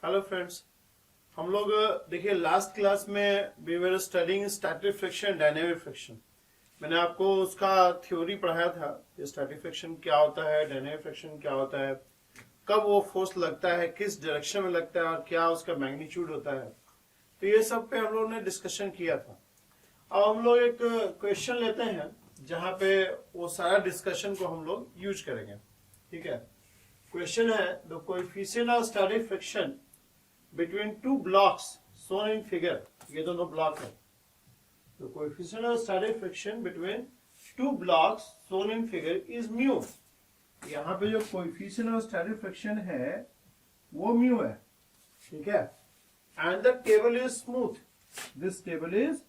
Hello friends, हम लोग देखिए लास्ट क्लास में we were studying static friction, dynamic friction. मैंने आपको उसका थ्योरी पढ़ाया था कि स्टैटिक फ्रिक्शन क्या होता है, डायनेमिक फ्रिक्शन क्या होता है, कब वो फोर्स लगता है, किस डायरेक्शन में लगता है और क्या उसका मैग्नीट्यूड होता है। तो ये सब पे हम लोगों ने डिस्कशन किया था। अब हम लोग एक क्वेश्चन लेते हैं जहां पे वो सारा डिस्कशन को हम लोग यूज करेंगे। ठीक है, क्वेश्चन है the coefficient of static friction between two blocks shown in figure। ये दोनों ब्लॉक है। तो coefficient of static friction between two blocks shown in figure is mu। यहाँ पे जो coefficient of static friction है वो mu है, ठीक है। And the table is smooth। This table is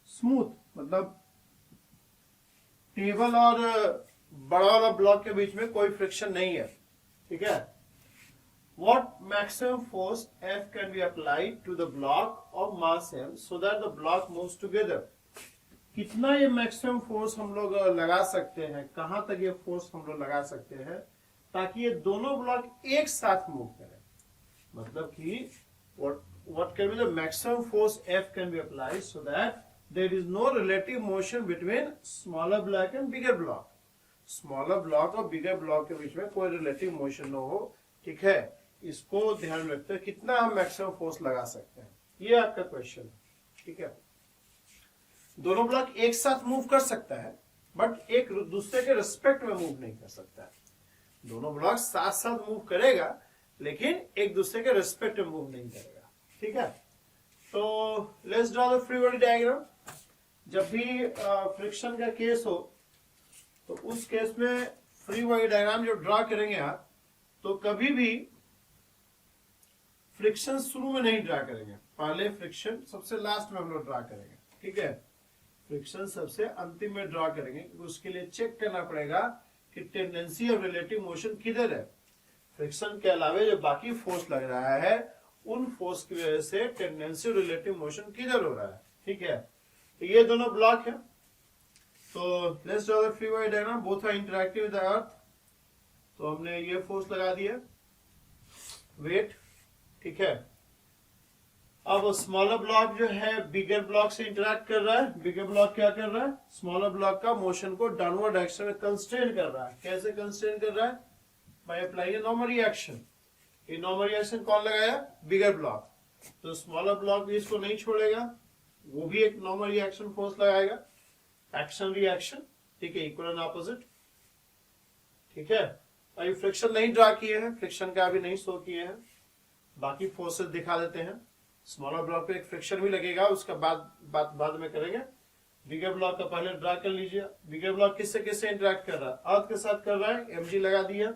smooth, मतलब टेबल और बड़ा वाला ब्लॉक के बीच में कोई फ्रिक्शन नहीं है, ठीक है। What maximum force F can be applied to the block of mass M so that the block moves together? कितना ये मैक्सिमम फोर्स हम लोग लगा सकते हैं, कहां तक ये फोर्स हम लोग लगा सकते हैं ताकि ये दोनों ब्लॉक एक साथ मूव करें। मतलब कि what can be the maximum force F can be applied so that there is no relative motion between smaller block and bigger block। Smaller block और बिगर ब्लॉक के बीच में कोई रिलेटिव मोशन न हो, ठीक है। इसको ध्यान में रखते हैं कितना हम मैक्सिमम फोर्स लगा सकते हैं, ये आपका क्वेश्चन है, ठीक है। दोनों ब्लॉक एक साथ मूव कर सकता है बट एक दूसरे के रिस्पेक्ट में मूव नहीं कर सकता है। दोनों ब्लॉक साथ साथ मूव करेगा लेकिन एक दूसरे के रिस्पेक्ट में मूव नहीं करेगा, ठीक है। तो let's draw the free body diagram. जब भी फ्रिक्शन का केस हो तो उस केस में फ्री बॉडी डायग्राम जो ड्रॉ करेंगे आप, तो कभी भी फ्रिक्शन शुरू में नहीं ड्रा करेंगे, पहले फ्रिक्शन सबसे लास्ट में हम लोग ड्रा करेंगे, ठीक है। फ्रिक्शन सबसे अंतिम में ड्रा करेंगे क्योंकि उसके लिए चेक करना पड़ेगा कि टेंडेंसी और रिलेटिव मोशन किधर है। फ्रिक्शन के अलावा जो बाकी फोर्स लग रहा है उन फोर्स की वजह से टेंडेंसी और रिलेटिव मोशन किधर हो रहा है, ठीक है। तो ये दोनों ब्लॉक है। तो let's draw the free body diagram. Both are interactive with the earth. तो हमने ये फोर्स लगा दिया, वेट, ठीक है। अब स्मॉलर ब्लॉक जो है बिगर ब्लॉक से इंटरेक्ट कर रहा है। बिगर ब्लॉक क्या कर रहा है, स्मॉलर ब्लॉक का मोशन को डाउनवर्ड डायरेक्शन में कंस्ट्रेन कर रहा है। कैसे कंस्ट्रेन कर रहा है, बाय अप्लाइंग नॉर्मल रिएक्शन। ये नॉर्मल रिएक्शन कौन लगाया, बिगर ब्लॉक। तो स्मॉलर ब्लॉक भी इसको नहीं छोड़ेगा, वो भी एक नॉर्मल रिएक्शन फोर्स लगाएगा, एक्शन रिएक्शन, ठीक है, इक्वल एंड ऑपोजिट, ठीक है। अभी फ्रिक्शन नहीं ड्रा किए हैं, फ्रिक्शन का अभी नहीं शो किए हैं, बाकी फोर्सेस दिखा देते हैं। स्मॉलर ब्लॉक पे एक फ्रिक्शन भी लगेगा, उसका बाद में करेंगे। बिगर ब्लॉक का पहले ड्रा कर लीजिए। बिगर ब्लॉक किससे किससे इंटरेक्ट कर रहा है, अर्थ के साथ कर रहा है, एमजी लगा दिया।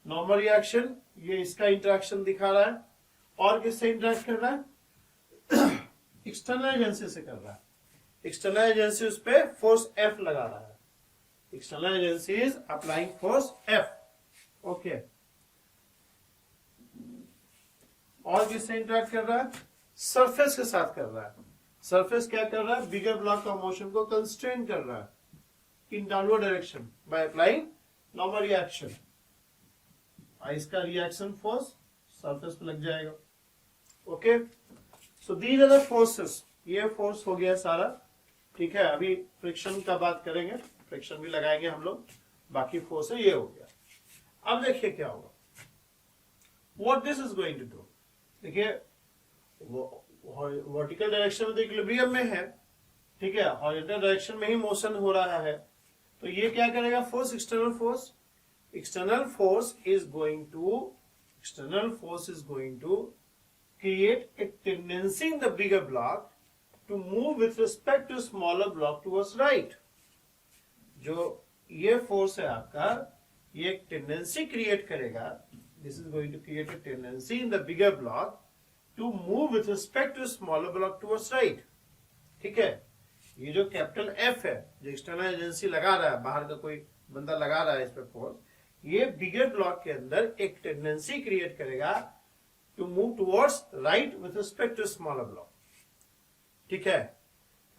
नॉर्मल रिएक्शन ये इसका इंटरेक्शन दिखा रहा है। और किससे इंटरेक्ट कर रहा है, एक्सटर्नल एजेंसी से कर रहा है। एक्सटर्नल एजेंसी उस पर फोर्स एफ लगा रहा है। External agency is applying force F, okay. और किससे इंटरेक्ट कर रहा है, सरफेस के साथ कर रहा है। सरफेस क्या कर रहा है, बिगर ब्लॉक का मोशन को कंस्ट्रेन कर रहा है in downward direction by applying normal reaction. इसका रिएक्शन फोर्स सरफेस पे लग जाएगा, okay. So these are the forces. ये फोर्स हो गया सारा, ठीक है। अभी फ्रिक्शन का बात करेंगे, फ्रिक्शन भी लगाएंगे हम लोग, बाकी फोर्स है, ये हो गया। अब देखिए क्या होगा, what this is going to do. देखिए वर्टिकल डायरेक्शन में तो इक्विलिब्रियम में है, ठीक है, हॉरिजॉन्टल डायरेक्शन में ही मोशन हो रहा है। तो ये क्या करेगा, force, external force. External force is going to create a tendency in the bigger block to move with respect to smaller block towards right. जो ये फोर्स है आपका, ये एक टेंडेंसी क्रिएट करेगा। This is going to create a tendency in the bigger block to move with respect to smaller block towards right, ठीक है। ये जो कैपिटल F है, जो एक्सटर्नल एजेंसी लगा रहा है, बाहर का कोई बंदा लगा रहा है इस पे फोर्स, ये बिगर ब्लॉक के अंदर एक टेंडेंसी क्रिएट करेगा to move towards right with respect to smaller block, ठीक है।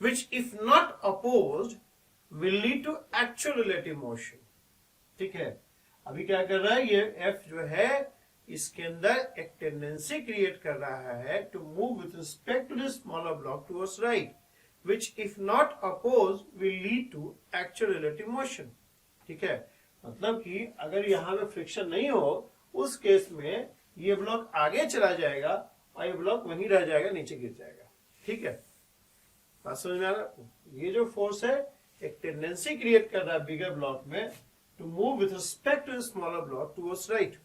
Which if not opposed will lead to actual relative motion, ठीक है। अभी क्या कर रहा है, ये एफ जो है इसके अंदर एक टेंडेंसी क्रिएट कर रहा है to move with respect to the smaller block towards right, which if not opposed will lead to actual relative motion। ठीक है, मतलब कि अगर यहाँ पे फ्रिक्शन नहीं हो उस केस में ये ब्लॉक आगे चला जाएगा और ये ब्लॉक वहीं रह जाएगा, नीचे गिर जाएगा। ठीक है, बात समझ में आ रहा? ये जो फोर्स है एक टेंडेंसी क्रिएट कर रहा है बिगर ब्लॉक में to move with respect to smaller block towards right.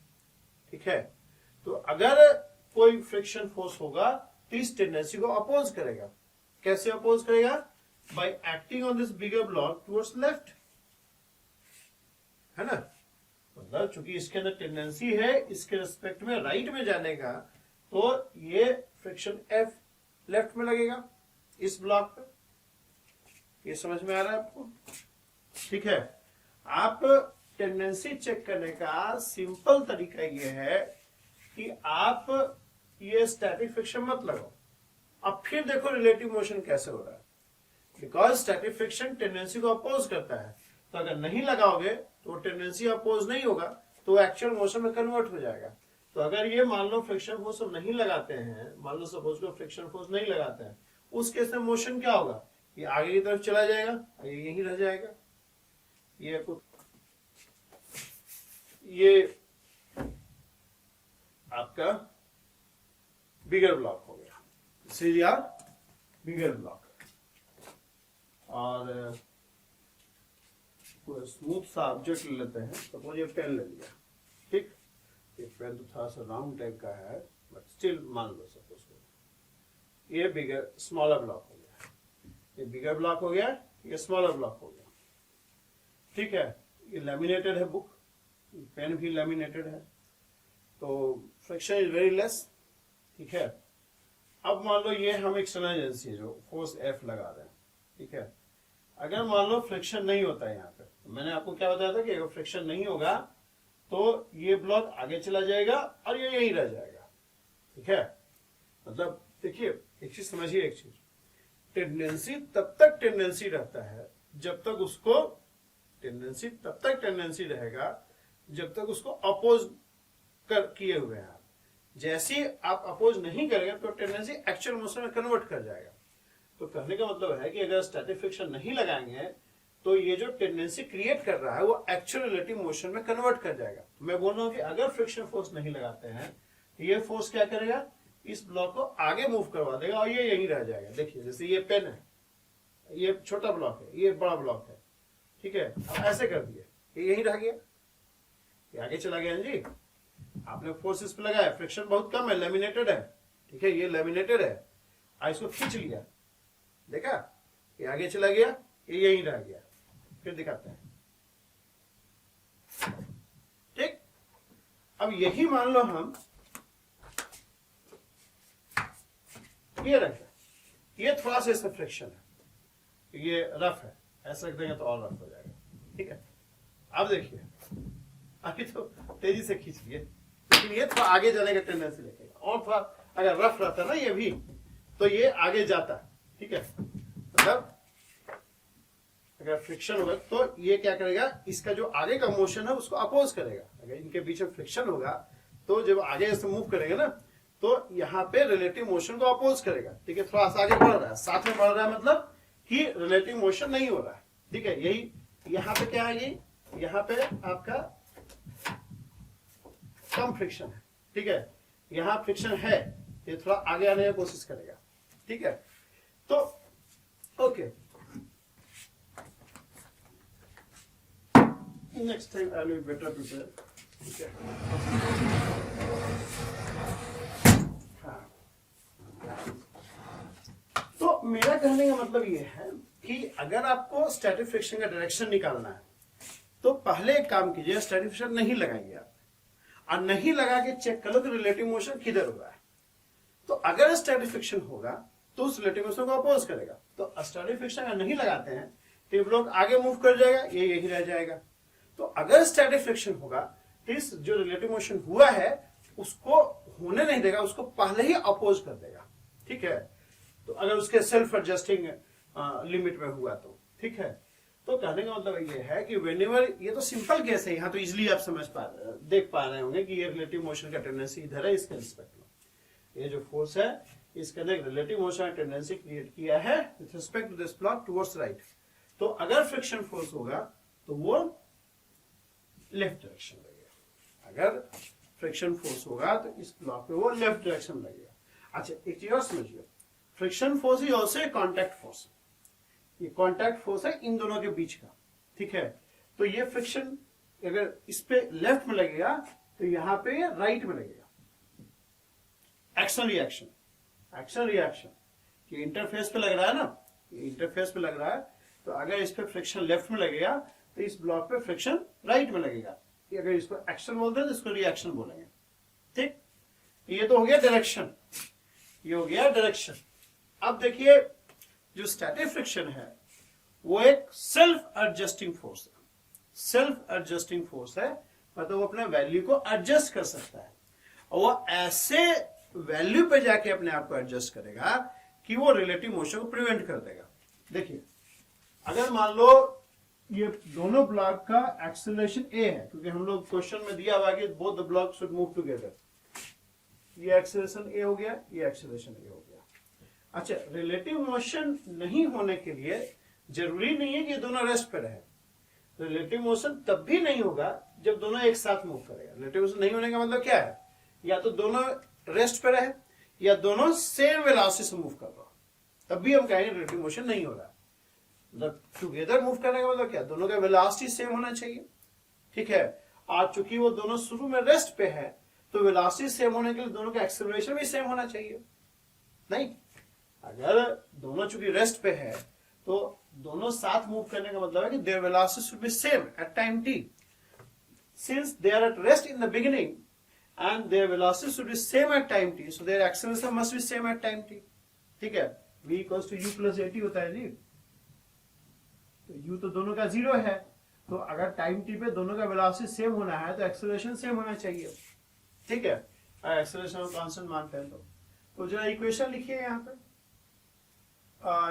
ठीक है, तो अगर कोई फ्रिक्शन फोर्स होगा तो इस टेंडेंसी को अपोज करेगा। कैसे अपोज करेगा? Bye acting on this bigger block towards left, है ना। मतलब चूंकि इसके अंदर टेंडेंसी है इसके रिस्पेक्ट में राइट में जाने का, तो ये फ्रिक्शन एफ लेफ्ट में लगेगा इस ब्लॉक पे। ये समझ में आ रहा है आपको? ठीक है, आप टेंडेंसी चेक करने का सिंपल तरीका ये है कि आप ये स्टैटिक फ्रिक्शन मत लगाओ, अब फिर देखो रिलेटिव मोशन कैसे हो रहा है। बिकॉज स्टैटिक फ्रिक्शन टेंडेंसी को अपोज करता है, तो अगर नहीं लगाओगे तो टेंडेंसी अपोज नहीं होगा, तो एक्चुअल मोशन में कन्वर्ट हो जाएगा। तो अगर ये मान लो फ्रिक्शन फोर्स हम नहीं लगाते हैं, मान लो सपोज को फ्रिक्शन फोर्स नहीं लगाते हैं, उस केस में मोशन क्या होगा? ये आगे की तरफ चला जाएगा, ये यहीं रह जाएगा। ये आपका बिगर ब्लॉक हो गया, सीरिया बिगर ब्लॉक। और स्मूथ सा ऑब्जेक्ट ले लेते हैं, सपोज ये पेन ले लिया। ठीक, ये पेन तो थोड़ा सा राउंड टाइप का है, बट स्टिल मान लो सपोज ये बिगर स्मॉलर ब्लॉक हो गया, ये बिगर ब्लॉक हो गया, ये स्मॉलर ब्लॉक हो गया। ठीक है, ये लैमिनेटेड है बुक, पेन भी लैमिनेटेड है, तो फ्रिक्शन इज वेरी लेस। ठीक है, अब मान लो ये हम एक्सटर्नल एजेंसी जो फोर्स एफ लगा रहे हैं। ठीक है, अगर मान लो फ्रिक्शन नहीं होता है यहाँ पे, तो मैंने आपको क्या बताया था कि अगर फ्रिक्शन नहीं होगा तो ये ब्लॉक आगे चला जाएगा और ये यहीं रह जाएगा। ठीक है, मतलब देखिए एक चीज समझिए, एक चीज, टेंडेंसी तब तक टेंडेंसी रहता है जब तक उसको टेंडेंसी तब तक टेंडेंसी रहेगा जब तक उसको अपोज किए हुए हैं। जैसे आप अपोज नहीं करेंगे तो टेंडेंसी एक्चुअल मोशन में कन्वर्ट कर जाएगा। तो कहने का मतलब है कि अगर स्टैटिक फ्रिक्शन नहीं लगाएंगे तो ये जो टेंडेंसी क्रिएट कर रहा है वो एक्चुअल रिलेटिव मोशन में कन्वर्ट कर जाएगा। मैं बोल रहा हूं कि अगर फ्रिक्शन फोर्स नहीं लगाते हैं तो ये फोर्स क्या करेगा? इस ब्लॉक को आगे मूव करवा देगा और ये यहीं रह जाएगा। देखिए जैसे ये पेन है, ये छोटा ब्लॉक है, ये बड़ा ब्लॉक है। ठीक है, अब ऐसे कर दिए, ये यहीं रह गया, ये आगे चला गया जी। आपने फोर्स इस पे लगाया, फ्रिक्शन बहुत कम है, लेमिनेटेड है। ठीक है, ये लेमिनेटेड है, इसको खींच लिया, देखा ये आगे चला गया, ये यहीं रह गया। फिर दिखाते हैं। ठीक, अब यही मान लो हम ये रखें, ये थोड़ा सा इसका फ्रिक्शन है, ये रफ है, ऐसा रख देंगे तो और रफ हो जाएगा। ठीक है, अब देखिए अभी तो तेजी से खींच लिए, लेकिन ये थोड़ा आगे जाने का टेंडेंसी रखेगा, और थोड़ा अगर रफ रहता ना ये भी तो ये आगे जाता है। ठीक है, मतलब अगर फ्रिक्शन होगा तो ये क्या करेगा, इसका जो आगे का मोशन है उसको अपोज करेगा। अगर इनके बीच में फ्रिक्शन होगा तो जब आगे से मूव करेगा ना तो यहाँ पे रिलेटिव मोशन को अपोज करेगा। ठीक है, थोड़ा सा आगे बढ़ रहा है, साथ में बढ़ रहा है, मतलब कि रिलेटिव मोशन नहीं हो रहा है। ठीक है, यही यहाँ पे क्या है, यहाँ पे आपका कम फ्रिक्शन है। ठीक है, यहाँ फ्रिक्शन है, ये थोड़ा आगे आने की कोशिश करेगा। ठीक है, तो okay, next time I will be better prepare. ठीक है, हाँ, तो मेरा कहने का मतलब ये है कि अगर आपको स्टैटिक फ्रिक्शन का डायरेक्शन निकालना है तो पहले एक काम कीजिए, स्टैटिक फ्रिक्शन नहीं लगाइए आप, और नहीं लगा के चेक कर लो कि रिलेटिव मोशन किधर हो रहा है। तो अगर स्टैटिक फ्रिक्शन होगा तो उस रिलेटिव मोशन को अपोज करेगा। तो स्टैटिक फ्रिक्शन अगर नहीं लगाते हैं तो ये ब्लॉक आगे मूव कर जाएगा, ये यही रह जाएगा। तो अगर स्टैटिक फ्रिक्शन होगा तो इस जो रिलेटिव मोशन हुआ है उसको होने नहीं देगा, उसको पहले ही अपोज कर देगा। ठीक है, तो अगर उसके सेल्फ एडजस्टिंग लिमिट में हुआ तो ठीक है। तो कहने का मतलब ये है कि व्हेनेवर, ये तो सिंपल केस है, यहाँ तो इजिली आप देख पा रहे होंगे कि ये रिलेटिव मोशन का टेंडेंसी इधर है इसके रिस्पेक्ट में। ये जो फोर्स है इसके अंदर रिलेटिव मोशन का टेंडेंसी क्रिएट किया है with respect to this block towards right. तो अगर फ्रिक्शन फोर्स होगा तो वो लेफ्ट डायरेक्शन लगेगा। अगर फ्रिक्शन फोर्स होगा तो इस ब्लॉक पे वो लेफ्ट डायरेक्शन लगेगा। अच्छा एक चीज और समझिए, friction force is also contact force. ये कॉन्टैक्ट फोर्स है इन दोनों के बीच का, ठीक है। तो ये फ्रिक्शन अगर इस पे लेफ्ट में लगेगा तो यहां पे राइट में लगेगा। एक्शन रिएक्शन, एक्शन रिएक्शन, ये इंटरफेस पे लग रहा है ना, ये इंटरफेस पे लग रहा है। तो अगर इस पे फ्रिक्शन लेफ्ट में लगेगा तो इस ब्लॉक पे फ्रिक्शन राइट में लगेगा। अगर इसको एक्शन बोलते हैं तो इसको रिएक्शन बोलेंगे, ठीक। ये तो हो गया डायरेक्शन, ये हो गया डायरेक्शन। अब देखिए जो स्टैटिक फ्रिक्शन है वो एक सेल्फ एडजस्टिंग फोर्स है। सेल्फ एडजस्टिंग फोर्स है, मतलब वो अपने वैल्यू को एडजस्ट कर सकता है और वो ऐसे वैल्यू पे जाके अपने आप को एडजस्ट करेगा कि वो रिलेटिव मोशन को प्रिवेंट कर देगा। देखिए अगर मान लो ये दोनों ब्लॉक का एक्सेलरेशन ए है, क्योंकि हम लोग क्वेश्चन में दिया हुआ कि both the block should move together. ये एक्सेलरेशन ए हो गया, ये एक्सेलरेशन ए हो गया। अच्छा रिलेटिव मोशन नहीं होने के लिए जरूरी नहीं है कि ये दोनों रेस्ट पे रहे। रिलेटिव मोशन तब भी नहीं होगा जब दोनों एक साथ मूव करेगा। रिलेटिव मोशन नहीं होने का मतलब क्या है, या तो दोनों रेस्ट पे रहे या दोनों सेम वेलोसिटी से मूव कर रहा हो, तब भी हम कहेंगे रिलेटिव मोशन नहीं हो रहा। मतलब टुगेदर मूव करने का मतलब क्या, दोनों का वेलोसिटी सेम होना चाहिए, ठीक है। आज चूंकि वो दोनों शुरू में रेस्ट पे है तो वेलोसिटी सेम होने के लिए दोनों का एक्सेलरेशन भी सेम होना चाहिए। नहीं, अगर दोनों चूंकि रेस्ट पे है तो दोनों साथ मूव करने का मतलब है कि their velocity should be same at time t। Since they are at rest in the beginning and their velocity should be same at time t, so their acceleration must be same at time t, ठीक है। v equals to u plus at होता है जी, तो u तो दोनों का zero है, तो अगर टाइम t पे दोनों का वेलोसिटी सेम होना है तो एक्सेलरेशन सेम होना चाहिए, ठीक है। एक्सेलरेशन कांस्टेंट मानते हैं तो जरा इक्वेशन लिखिए यहाँ पे।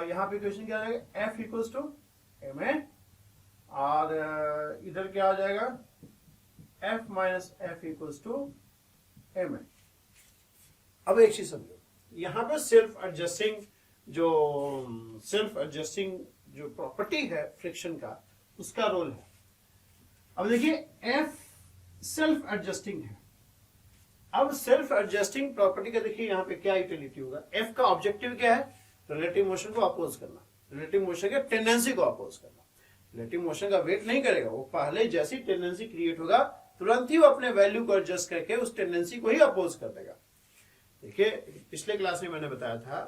यहाँ पे इक्वेशन क्या आ जाएगा, f इक्वल्स टू ma और इधर क्या आ जाएगा, f minus f equals to ma। अब एक चीज समझो, यहां पर सेल्फ एडजस्टिंग जो प्रॉपर्टी है फ्रिक्शन का, उसका रोल है। अब देखिए f सेल्फ एडजस्टिंग है। अब सेल्फ एडजस्टिंग प्रॉपर्टी का देखिए यहां पे क्या यूटिलिटी होगा। f का ऑब्जेक्टिव क्या है, रिलेटिव मोशन को अपोज करना, रिलेटिव मोशन के टेंडेंसी को अपोज करना। रिलेटिव मोशन का वेट नहीं करेगा, वो पहले जैसी टेंडेंसी क्रिएट होगा तुरंत ही वो अपने वैल्यू को एडजस्ट करके उस टेंडेंसी को ही अपोज कर देगा। देखिए पिछले क्लास में मैंने बताया था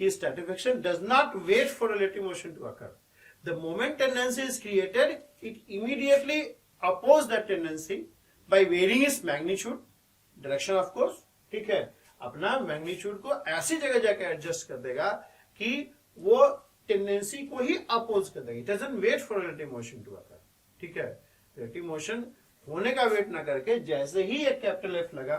कि static friction does not wait for relative motion to occur. The moment tendency is created, it immediately oppose that tendency by varying its magnitude, direction of course, ठीक है। अपना मैग्नीट्यूड को ऐसी जगह जाकर एडजस्ट कर देगा कि वो टेंडेंसी को ही अपोज कर देगा। It doesn't wait for relative motion to occur, ठीक है। रिलेटिव मोशन होने का वेट ना करके जैसे ही एक कैपिटल एफ लगा,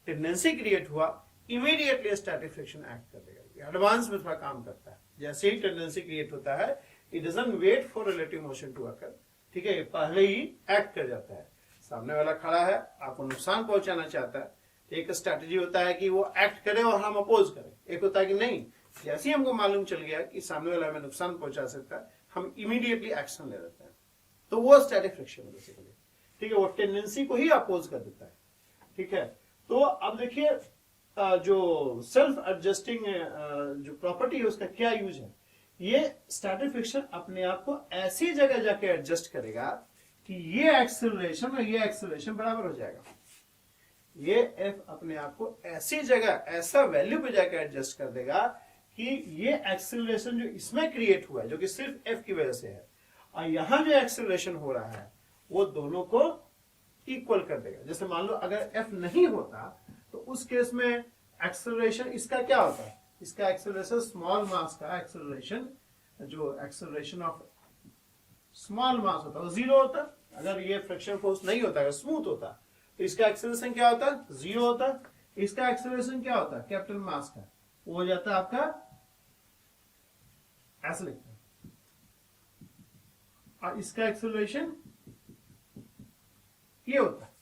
टेंडेंसी क्रिएट हुआ, इमीडिएटली स्टैटिक फ्रिक्शन एक्ट कर देगा। एडवांस में थोड़ा काम करता है। जैसे ही टेंडेंसी क्रिएट होता है, it doesn't wait for relative motion to occur, ठीक है, पहले ही एक्ट कर जाता है। सामने वाला खड़ा है, आपको नुकसान पहुंचाना चाहता है, एक स्ट्रैटेजी होता है कि वो एक्ट करे और हम अपोज करें। एक होता है कि नहीं, जैसे ही हमको मालूम चल गया कि सामने वाला हमें नुकसान पहुंचा सकता है, हम इमीडिएटली एक्शन ले लेते हैं। तो वो स्टैटिक फ्रिक्शन है बेसिकली, ठीक है। वो टेंडेंसी को ही अपोज कर देता है, ठीक है। तो अब देखिए जो सेल्फ एडजस्टिंग जो प्रॉपर्टी है उसका क्या यूज है। ये स्टैटिक फ्रिक्शन अपने आप को ऐसी जगह जाके एडजस्ट करेगा कि ये एक्सेलरेशन और ये एक्सेलरेशन बराबर हो जाएगा। ये एफ अपने आप को ऐसी जगह, ऐसा वैल्यू पे जाकर एडजस्ट कर देगा कि ये एक्सेलरेशन जो इसमें क्रिएट हुआ है, जो कि सिर्फ एफ की वजह से है, और यहां जो एक्सेलरेशन हो रहा है वो दोनों को इक्वल कर देगा। जैसे मान लो अगर एफ नहीं होता तो उस केस में एक्सेलरेशन इसका क्या होता है, इसका एक्सेलरेशन स्मॉल मास का एक्सेलरेशन, जो एक्सेलरेशन ऑफ स्मॉल मास होता है वो जीरो होता। अगर ये फ्रिक्शन फोर्स नहीं होता, अगर स्मूथ होता तो इसका एक्सेलरेशन क्या होता, जीरो होता। इसका एक्सेलरेशन क्या होता, कैपिटल मास का, वो हो जाता है आपका, ऐसे लिखते हैं। और इसका एक्सेलरेशन ये होता है।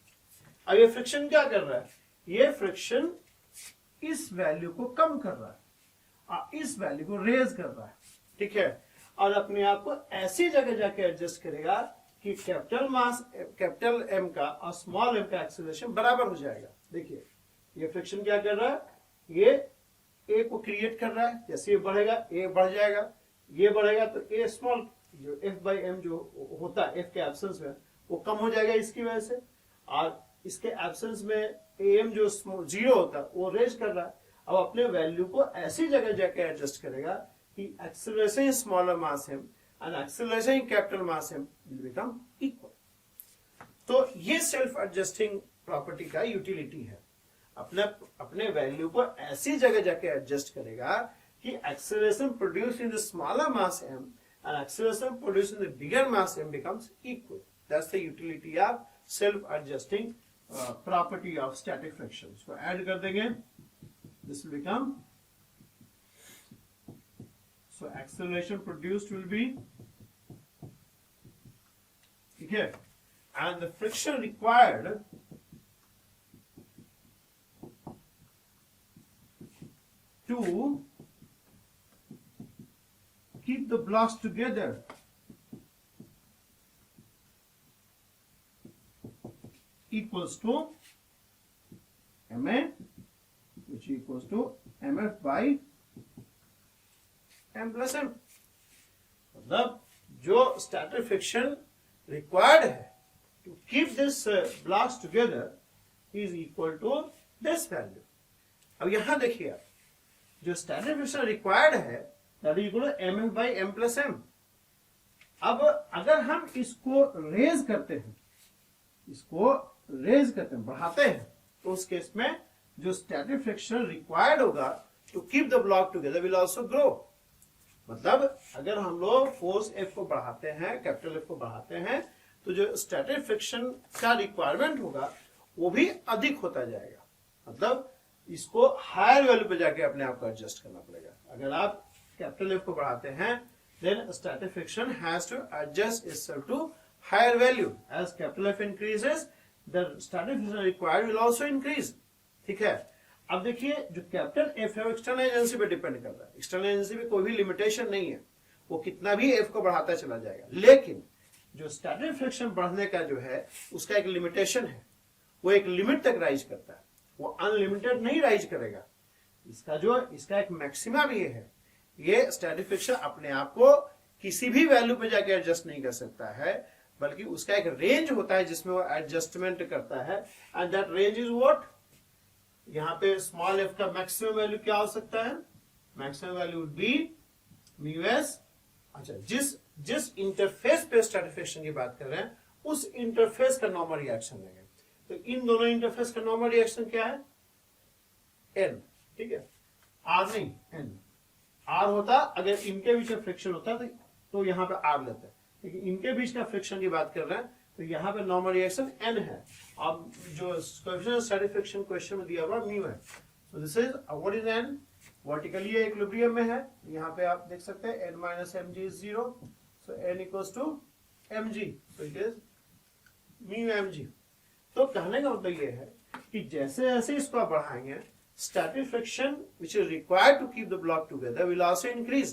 अब ये फ्रिक्शन क्या कर रहा है, ये फ्रिक्शन इस वैल्यू को कम कर रहा है और इस वैल्यू को रेज कर रहा है, ठीक है। और अपने आप को ऐसी जगह जाके एडजस्ट करेगा कि कैपिटल मास कैपिटल एम का और स्मॉल एम का एक्सेलरेशन बराबर हो जाएगा। देखिए ये फ्रिक्शन क्या कर रहा है, ये ए को क्रिएट कर रहा है, जैसे ये बढ़ेगा ए बढ़ जाएगा, ये बढ़ेगा तो ए स्मॉल जो एफ बाई एम जो होता है एफ के एब्सेंस में वो कम हो जाएगा इसकी वजह से, और इसके एब्सेंस में ए एम जो जीरो होता है वो रेज कर रहा है। अब अपने वैल्यू को ऐसी जगह जाके एडजस्ट करेगा कि acceleration in smaller mass m and acceleration in capital mass M will become equal. तो ये सेल्फ एडजस्टिंग प्रॉपर्टी का यूटिलिटी है, अपने वैल्यू को ऐसी जगह जाके एडजस्ट करेगा कि acceleration produce in the smaller mass m and acceleration produced in the bigger mass m becomes equal. That's the utility of self-adjusting property of static friction. So add कर देंगे, this will become, so acceleration produced will be, ठीक है, and the friction required to keep the blocks together equals to MA, which equals to MF by M plus M. मतलब जो static friction required है to keep this blocks together is equal to this value. अब यहां देखिए आप, जो static friction required है that is equal to mf by m plus m. अब अगर हम इसको रेज करते हैं, बढ़ाते हैं, तो उस केस में जो स्टैटिक फ्रिक्शन रिक्वायर्ड होगा to keep the block together will also grow. मतलब अगर हम लोग फोर्स F को बढ़ाते हैं, कैपिटल F को बढ़ाते हैं, तो जो स्टैटिक फ्रिक्शन का रिक्वायरमेंट होगा वो भी अधिक होता जाएगा। मतलब इसको हायर वैल्यू पे जाके अपने आप को एडजस्ट करना पड़ेगा। अगर आप कैपिटल F को बढ़ाते हैं, then static friction has to adjust itself to higher value. As capital F increases, the static friction required will also increase. ठीक है। अब देखिए जो कैपिटल F है वो एक्सटर्नल एजेंसी पे डिपेंड कर रहा है। एक्सटर्नल एजेंसी पे कोई भी लिमिटेशन नहीं है, वो कितना भी F को बढ़ाता चला जाएगा। लेकिन जो स्टैटिक फ्रिक्शन बढ़ने का जो है उसका एक लिमिटेशन है, वो एक लिमिट तक राइज करता है, वो अनलिमिटेड नहीं राइज करेगा। इसका एक मैक्सिमा भी है। ये स्टैटिक फ्रिक्शन अपने आप को किसी भी वैल्यू पे जाके एडजस्ट नहीं कर सकता है, बल्कि उसका एक रेंज होता है जिसमें वो एडजस्टमेंट करता है, and that range is what, यहाँ पे स्मॉल एफ का मैक्सिमम वैल्यू क्या हो सकता है, maximum value would be mu S. अच्छा, जिस इंटरफेस पे स्टैटिक फ्रिक्शन की बात कर रहे हैं उस इंटरफेस का नॉर्मल रिएक्शन लेंगे। तो इन दोनों इंटरफेस का नॉर्मल रिएक्शन क्या है, एन, ठीक है, आर नहीं एन। आर होता अगर इनके बीच में फ्रिक्शन होता तो यहां पे आर लेते हैं, लेकिन इनके बीच का फ्रिक्शन की बात कर रहे हैं तो यहाँ पे नॉर्मल रिएक्शन एन है। अब जो कोएफिशिएंट स्टैटिक फ्रिक्शन क्वेश्चन में दिया हुआ म्यू है, so this is what is n, vertically equilibrium में है। यहाँ पे आप देख सकते हैं n minus m g is 0, so n equals to m g, so it is mu m g. तो कहने का मतलब ये है कि जैसे जैसे इसको आप बढ़ाएंगे, static friction which is required to keep the block together will also increase,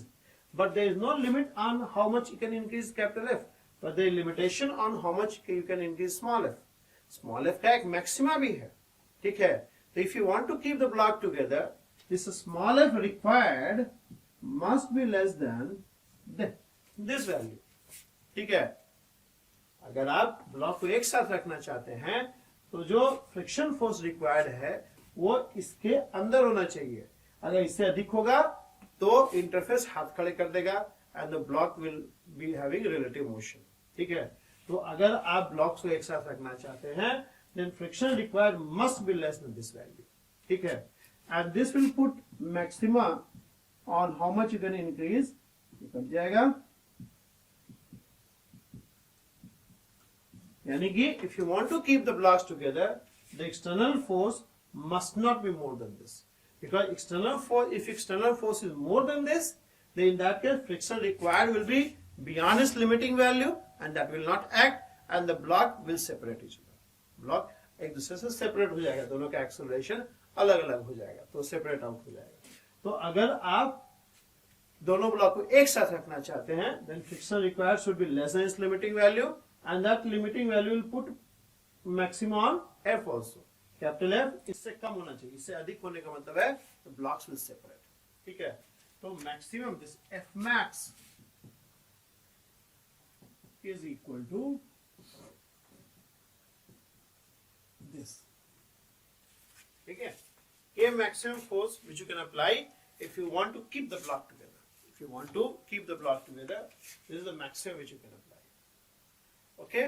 but there is no limit on how much you can increase capital F, but there is limitation on how much you can increase small f. Small f का एक maxima भी है, ठीक है। तो if you want to keep the block together, this small f required must be less than this value, ठीक है। अगर आप ब्लॉक को एक साथ रखना चाहते हैं तो जो फ्रिक्शन फोर्स रिक्वायर्ड है वो इसके अंदर होना चाहिए। अगर इससे अधिक होगा तो इंटरफेस हाथ खड़े कर देगा and the block will be having relative motion, ठीक है। तो अगर आप ब्लॉक्स को एक साथ रखना चाहते हैं then friction required must be less than this value, ठीक है। And this will put maxima on how much you can increase, cut जाएगा। यानी कि if you want to keep the blocks together the external force must not be more than this, because if external force is more than this, then in that case friction required will be beyond its limiting value and that will not act, and the block will separate each other. Block एक दूसरे से separate हो जाएगा, दोनों का acceleration अलग अलग हो जाएगा, तो सेपरेट आउट हो जाएगा. तो अगर आप दोनों ब्लॉक को एक साथ रखना चाहते हैं, then friction required should be less than its limiting value, and that limiting value will put maximum on F also. Capital F इससे कम होना चाहिए, इससे अधिक होने का मतलब है the blocks will separate. ठीक है, तो maximum this F max is equal to this. ठीक है, a maximum force which you can apply if you want to keep the block together. If you want to keep the block together, this is the maximum which you can apply. Okay.